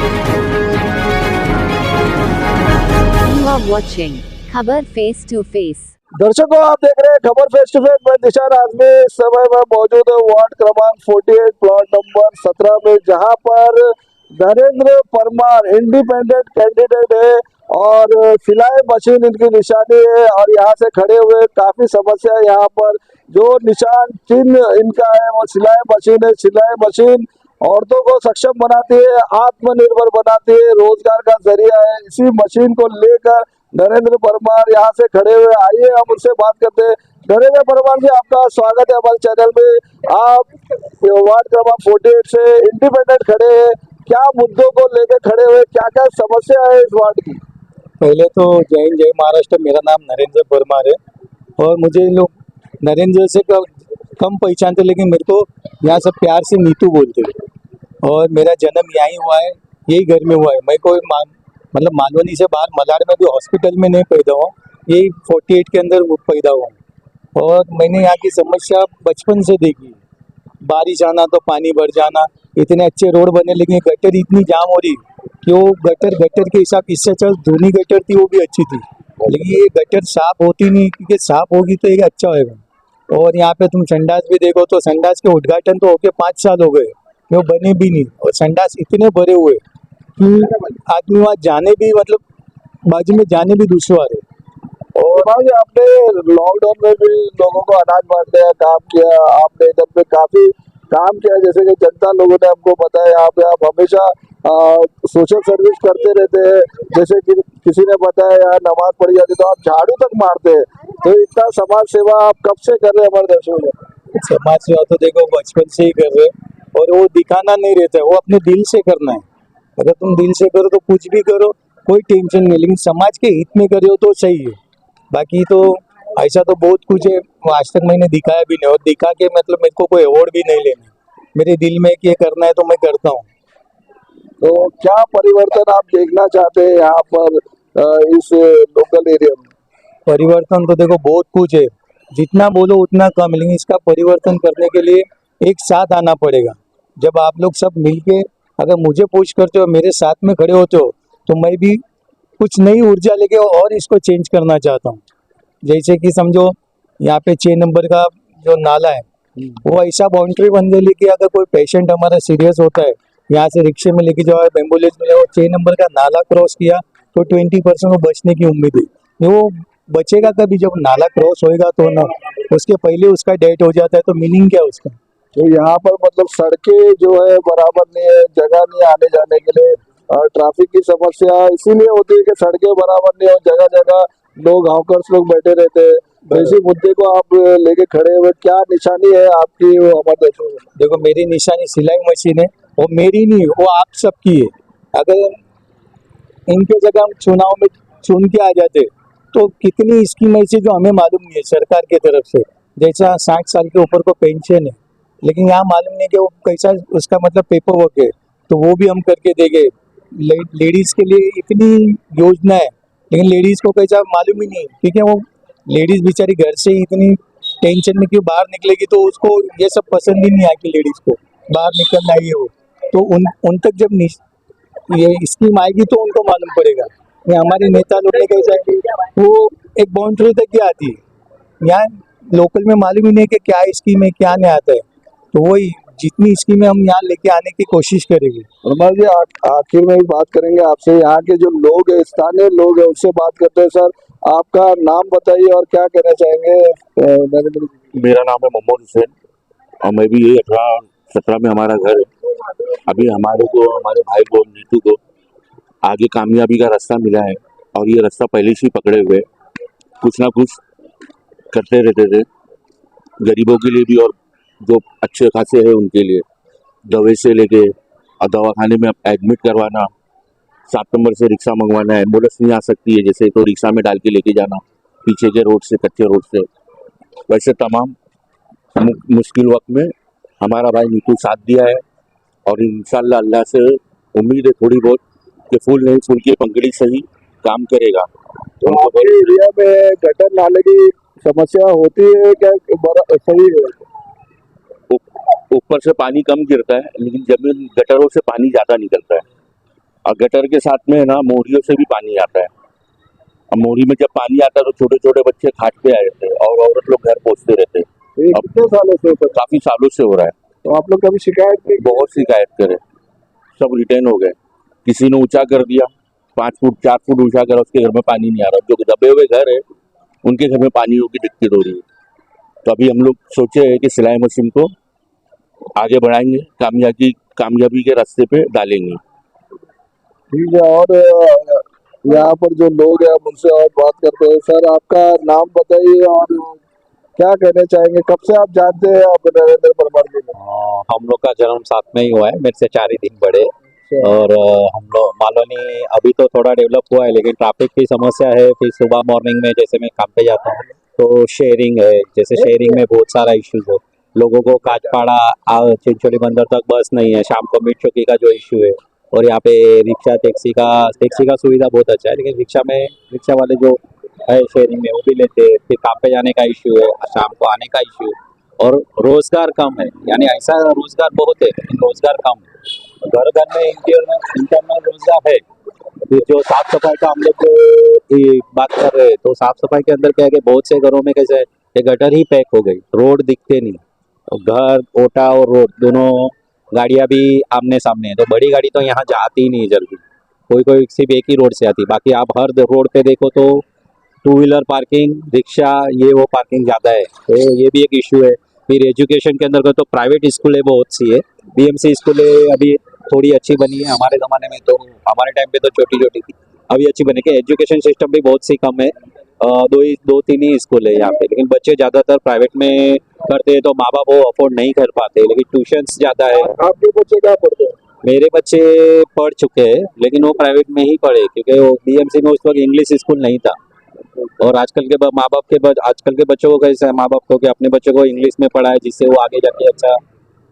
You are watching खबर face to face. दर्शकों, आप देख रहे हैं खबर फेस टू फेस। मैं निशान आजमी इस समय में मौजूद है वार्ड क्रमांक 48 प्लॉट नंबर 17 में, जहां पर नरेंद्र परमार इंडिपेंडेंट कैंडिडेट है और सिलाई मशीन इनकी निशानी है। और यहाँ से खड़े हुए काफी समस्या है। यहाँ पर जो निशान चिन्ह इनका है वो सिलाई मशीन है। सिलाई मशीन औरतों को सक्षम बनाती है, आत्मनिर्भर बनाती है, रोजगार का जरिया है। इसी मशीन को लेकर नरेंद्र परमार यहाँ से खड़े हुए। आइए हम उनसे बात करते हैं। नरेंद्र परमार जी, आपका स्वागत है हमारे चैनल में। आप वार्ड क्रमांक 48 से इंडिपेंडेंट खड़े हैं, क्या मुद्दों को लेकर खड़े हुए, क्या क्या समस्या है इस वार्ड की? पहले तो जय हिंद जय महाराष्ट्र। मेरा नाम नरेंद्र परमार है और मुझे लोग नरेंद्र से कम पहचानते, लेकिन मेरे को यहाँ सब प्यार से नीतू बोलते हैं। और मेरा जन्म यहीं हुआ है, यही घर में हुआ है। मैं कोई मतलब मालवनी से बाहर मलाड में भी हॉस्पिटल में नहीं पैदा हुआ, यही 48 के अंदर पैदा हुआ। और मैंने यहाँ की समस्या बचपन से देखी। बारिश आना तो पानी भर जाना, इतने अच्छे रोड बने लेकिन गटर इतनी जाम हो रही कि वो गटर के हिसाब इससे चल धोनी गटर थी वो भी अच्छी थी, लेकिन ये गटर साफ होती नहीं, क्योंकि साफ होगी तो एक अच्छा होगा। और यहाँ पे तुम संडास भी देखो तो संडास के उद्घाटन तो होके 5 साल हो गए, वो बने भी नहीं। और संडास इतने भरे हुए कि आदमी वहाँ जाने भी मतलब बाजू में जाने भी दुश्वार है। और भाई, आपने लॉकडाउन में भी लोगों को अनाज बांटने का काम किया, आपने इधर पे काफी काम किया। जैसे कि जनता लोगों ने हमको बताया, यहाँ पे आप हमेशा सोशल सर्विस करते रहते हैं। जैसे कि किसी ने बताया यहाँ नमाज पढ़ी जाती तो आप झाड़ू तक मारते हैं। तो इतना समाज सेवा आप कब से कर रहे हैं हमारे दर्शकों में? समाज सेवा तो देखो बचपन से ही कर रहे, और वो दिखाना नहीं रहता है, वो अपने दिल से करना है। अगर तुम दिल से करो तो कुछ भी करो, कोई टेंशन नहीं, लेकिन समाज के हित में करो तो सही है। बाकी तो ऐसा तो बहुत कुछ है, आज तक मैंने दिखाया भी नहीं, और दिखा के मतलब मेरे को कोई अवार्ड भी नहीं लेना। मेरे दिल में कि ये करना है तो मैं करता हूँ। तो क्या परिवर्तन आप देखना चाहते हैं यहाँ पर इस लोकल एरिया में? परिवर्तन तो देखो बहुत कुछ है, जितना बोलो उतना कम, लेकिन इसका परिवर्तन करने के लिए एक साथ आना पड़ेगा। जब आप लोग सब मिलके अगर मुझे पुश करते हो, मेरे साथ में खड़े होते हो, तो मैं भी कुछ नई ऊर्जा लेके और इसको चेंज करना चाहता हूँ। जैसे कि समझो यहाँ पे 6 नंबर का जो नाला है वो ऐसा बाउंड्री बन गई कि अगर कोई पेशेंट हमारा सीरियस होता है, यहाँ से रिक्शे में लेके जाओ, एम्बुलेंस में जाओ, 6 नंबर का नाला क्रॉस किया तो 20% वो बचने की उम्मीद है। वो बचेगा कभी जब नाला क्रॉस होएगा तो ना, उसके पहले उसका डेथ हो जाता है, तो मीनिंग क्या है उसका? तो यहाँ पर मतलब सड़कें जो है बराबर नहीं है, जगह नहीं आने जाने के लिए, और ट्रैफिक की समस्या इसीलिए होती है कि सड़कें बराबर नहीं है, जगह जगह लोग हॉकर्स लोग बैठे रहते हैं। तो इसी मुद्दे को आप लेके खड़े हुए, क्या निशानी है आपकी वो हमारे देशों में? देखो मेरी निशानी सिलाई मशीन है, वो मेरी नहीं, वो आप सबकी है। अगर इनके जगह हम चुनाव में चुन के आ जाते तो कितनी स्कीम ऐसी जो हमें मालूम नहीं है सरकार की तरफ से, जैसा 60 साल के ऊपर को पेंशन है, लेकिन यहाँ मालूम नहीं कि वो कैसा उसका मतलब पेपर वर्क है, तो वो भी हम करके देंगे। लेडीज के लिए इतनी योजना है, लेकिन लेडीज को कैसा मालूम ही नहीं, क्योंकि वो लेडीज बेचारी घर से ही इतनी टेंशन में क्यों बाहर निकलेगी, तो उसको ये सब पसंद ही नहीं आएगी लेडीज को बाहर निकलना ही हो। तो उन तक जब ये स्कीम आएगी तो उनको मालूम पड़ेगा। ये हमारे नेता लोग ने कैसा है, वो एक बाउंड्री तक ही आती है, यहाँ लोकल में मालूम ही नहीं कि क्या स्कीम है क्या नहीं आता है। तो वही जितनी स्कीमें हम यहाँ लेके आने की कोशिश करेंगे। हमारे जी आखिर में भी बात करेंगे आपसे, यहाँ के जो लोग हैं, स्थानीय लोग हैं, उससे बात करते हैं। सर, आपका नाम बताइए और क्या कहना चाहेंगे नरेंद्र जी? मेरा नाम है मोहम्मद हुसैन और मैं भी यही 18-17 में हमारा घर है। अभी हमारे भाई को नीतू को आगे कामयाबी का रास्ता मिला है, और ये रास्ता पहले से ही पकड़े हुए कुछ ना कुछ करते रहते थे गरीबों के लिए भी, और जो अच्छे खासे हैं उनके लिए दवाई से लेके और दवाखाने में एडमिट करवाना, 7 नंबर से रिक्शा मंगवाना, एम्बुलेंस नहीं आ सकती है जैसे तो रिक्शा में डाल के लेके जाना पीछे के रोड से, कच्चे रोड से। वैसे तमाम मुश्किल वक्त में हमारा भाई नीतू साथ दिया है, और इंशाल्लाह अल्लाह से उम्मीद है थोड़ी बहुत कि फूल नहीं फूल की पंखड़ी से ही काम करेगा। तो आपके एरिया में गटर नाले की समस्या होती है क्या? सही है, ऊपर से पानी कम गिरता है, लेकिन जमीन गटरों से पानी ज़्यादा निकलता है। और गटर के साथ में ना मोरियों से भी पानी आता है। अब मोरी में जब पानी आता है तो छोटे छोटे बच्चे खाट पे आए थे और औरत लोग घर पहुंचते रहते। ये कितने सालों से होता है? काफी सालों से हो रहा है। तो आप लोग कभी शिकायत नहीं की? बहुत शिकायत करे, सब रिटर्न हो गए। किसी ने ऊंचा कर दिया, 5 फुट 4 फुट ऊंचा करा, उसके घर में पानी नहीं आ रहा। जो दबे हुए घर है उनके घर में पानी की दिक्कत हो रही है। तो अभी हम लोग सोचे है कि सिलाई मशीन को आगे बढ़ाएंगे, कामयाबी के रास्ते पे डालेंगे। ठीक है। और यहाँ पर जो लोग हैं उनसे और बात करते हैं। सर, आपका नाम बताइए और क्या कहना चाहेंगे? कब से आप जानते हैं आप नरेंद्र परमार जी को? हम लोग का जन्म साथ में ही हुआ है, मेरे से 4 ही दिन बड़े। और हम लोग मालवनी अभी तो थोड़ा डेवलप हुआ है, लेकिन ट्रैफिक की समस्या है। फिर सुबह मॉर्निंग में जैसे मैं काम पे जाता हूँ तो शेयरिंग है, जैसे शेयरिंग में बहुत सारा इश्यूज है। लोगों को काचपाड़ा चिंचोली बंदर तक बस नहीं है, शाम को मिड चौकी का जो इशू है। और यहाँ पे रिक्शा टैक्सी का सुविधा बहुत अच्छा है, लेकिन रिक्शा वाले जो है शेयरिंग में वो भी लेते हैं। फिर काम पे जाने का इशू है, शाम को आने का इशू है। और रोजगार कम है, यानी ऐसा रोजगार बहुत है लेकिन रोजगार कम है। घर घर में इंटरनल रोजगार है। फिर जो साफ सफाई का हम लोग ये बात कर रहे हैं, तो साफ सफाई के अंदर क्या है कि बहुत से घरों में कैसे है, ये गटर ही पैक हो गई, रोड दिखते नहीं। और घर ओटा और रोड दोनों गाड़ियां भी आमने सामने है, तो बड़ी गाड़ी तो यहाँ जाती ही नहीं जल्दी। कोई सिर्फ एक ही रोड से आती, बाकी आप हर रोड पे देखो तो 2 व्हीलर पार्किंग, रिक्शा, ये वो पार्किंग ज़्यादा है। तो ये भी एक इशू है। फिर एजुकेशन के अंदर तो प्राइवेट स्कूलें बहुत सी है, बीएमसी स्कूलें अभी थोड़ी अच्छी बनी है। हमारे ज़माने में तो, हमारे टाइम पे तो छोटी छोटी थी, अभी अच्छी बनी है। एजुकेशन सिस्टम भी बहुत सी कम है, दो तीन ही स्कूल है यहाँ पे, लेकिन बच्चे ज़्यादातर प्राइवेट में करते हैं, तो माँ बाप वो अफोर्ड नहीं कर पाते। लेकिन ट्यूशन्स ज़्यादा है। आपके बच्चे क्या पढ़ते हैं? मेरे बच्चे पढ़ चुके हैं, लेकिन वो प्राइवेट में ही पढ़े, क्योंकि वो बीएमसी में उस वक्त इंग्लिश स्कूल नहीं था। और आजकल के माँ बाप के आजकल के बच्चों को कैसे है, माँ बाप को कि अपने बच्चों को इंग्लिश में पढ़ाए, जिससे वो आगे जाके अच्छा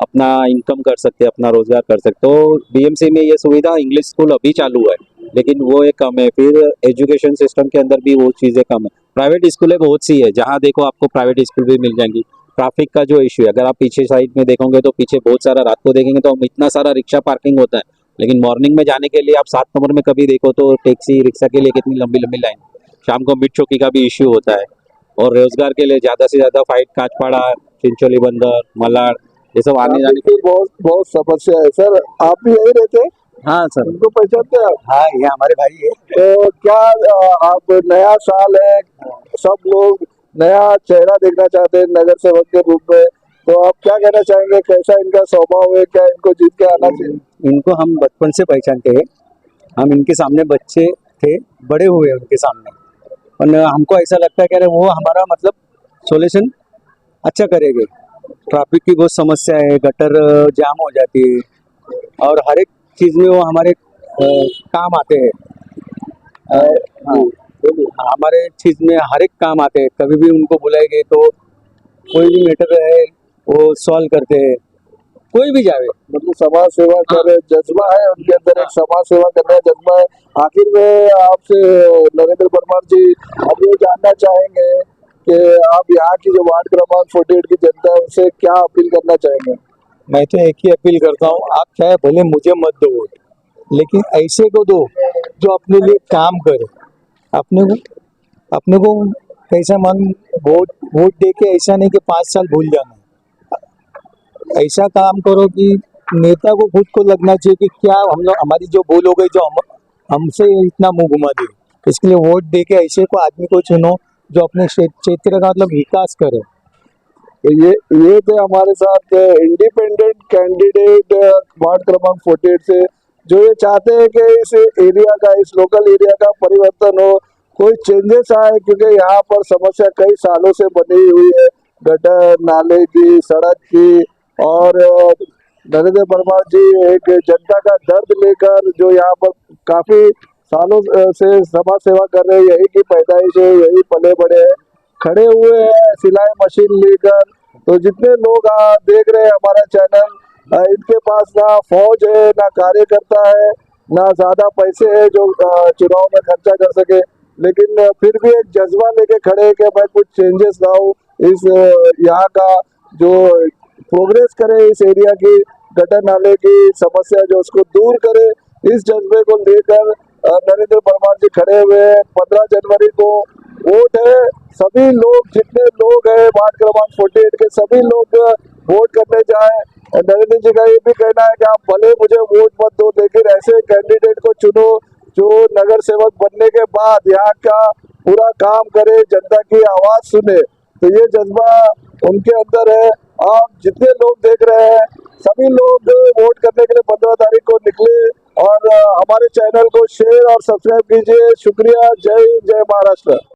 अपना इनकम कर सकते, अपना रोजगार कर सकते। तो बीएमसी में ये सुविधा, इंग्लिश स्कूल अभी चालू है, लेकिन वो एक कम है। फिर एजुकेशन सिस्टम के अंदर भी वो चीज़ें कम है। प्राइवेट स्कूलें बहुत सी है, जहाँ देखो आपको प्राइवेट स्कूल भी मिल जाएंगी। ट्रैफिक का जो इशू है, अगर आप पीछे साइड में देखोगे तो पीछे बहुत सारा, रात को देखेंगे तो इतना सारा रिक्शा पार्किंग होता है, लेकिन मॉर्निंग में जाने के लिए आप 7 नंबर में कभी देखो तो टैक्सी रिक्शा के लिए कितनी लंबी लंबी लाइन। शाम को मिड चौकी का भी इश्यू होता है। और रोजगार के लिए ज़्यादा से ज़्यादा फाइट काचपाड़ा, चिंचोली बंदर, मलाड, ये सब आने जाने की बहुत बहुत समस्या है। सर, आप भी यही रहते हैं? हाँ सर। उनको पहचानते हैं आप? हाँ, ये हमारे भाई है। तो क्या आप, नया साल है, सब लोग नया चेहरा देखना चाहते हैं नगर सेवक के रूप में, तो आप क्या कहना चाहेंगे? कैसा इनका स्वभाव है? क्या इनको जीत के आना चाहिए? इनको हम बचपन से पहचानते हैं, हम इनके सामने बच्चे थे, बड़े हुए उनके सामने। और हमको ऐसा लगता है कि अरे वो हमारा मतलब सोल्यूशन अच्छा करेंगे। ट्रैफिक की बहुत समस्या है, गटर जाम हो जाती है, और हर एक चीज़ में वो हमारे काम आते हैं। हाँ, हमारे चीज़ में हर एक काम आते हैं। कभी भी उनको बुलाएंगे तो कोई भी मैटर है वो सॉल्व करते हैं, कोई भी जावे। मतलब समाज सेवा करे जज्बा है उनके अंदर, एक समाज सेवा करने का जज्बा है। आखिर में आपसे नरेंद्र परमार जी, हम ये जानना चाहेंगे कि आप यहाँ की जो वार्ड क्रमांक 48 की जनता है उनसे क्या अपील करना चाहेंगे? मैं तो एक ही अपील करता हूँ, आप चाहे भले मुझे मत दो वोट, लेकिन ऐसे को दो जो अपने लिए काम करे। अपने को कैसा मन वोट दे के ऐसा नहीं कि 5 साल भूल जाना। ऐसा काम करो कि नेता को खुद को लगना चाहिए कि क्या हम लोग, हमारी जो भूल हो गई, जो हमसे इतना मुंह घुमा दे, इसके लिए वोट दे के ऐसे को आदमी को चुनो जो अपने क्षेत्र का मतलब विकास करे। तो ये थे हमारे साथ इंडिपेंडेंट कैंडिडेट वार्ड क्रमांक 48 से, जो ये चाहते हैं कि इस एरिया का, इस लोकल एरिया का परिवर्तन हो, कोई चेंजेस आए, क्योंकि यहाँ पर समस्या कई सालों से बनी हुई है, गटर नाले की, सड़क की। और नरेंद्र परमार जी एक जनता का दर्द लेकर जो यहाँ पर काफी सालों से समाज सेवा कर रहे हैं, यही की पैदाइश है, यही पले बड़े हैं, खड़े हुए हैं सिलाई मशीन लेकर। तो जितने लोग देख रहे हैं हमारा चैनल, इनके पास ना फौज है, ना कार्यकर्ता है, ना ज्यादा पैसे है जो चुनाव में खर्चा कर सके, लेकिन फिर भी एक जज्बा लेके खड़े हैं कि मैं कुछ चेंजेस लाऊं, इस यहाँ का जो प्रोग्रेस करे, इस एरिया की गटर नाले की समस्या जो उसको दूर करे, इस जज्बे को लेकर नरेंद्र परमार जी खड़े हुए हैं। 15 जनवरी को वोट है, सभी लोग जितने लोग हैं वार्ड क्रमांक 48 के सभी लोग वोट करने जाएं। नरेंद्र जी का ये भी कहना है कि आप भले मुझे वोट मत दो, लेकिन ऐसे कैंडिडेट को चुनो जो नगर सेवक बनने के बाद यहाँ का पूरा काम करे, जनता की आवाज सुने। तो ये जज्बा उनके अंदर है। आप जितने लोग देख रहे हैं सभी लोग वोट करने के लिए 15 तारीख को निकले और हमारे चैनल को शेयर और सब्सक्राइब कीजिए। शुक्रिया। जय हिंद, जय महाराष्ट्र।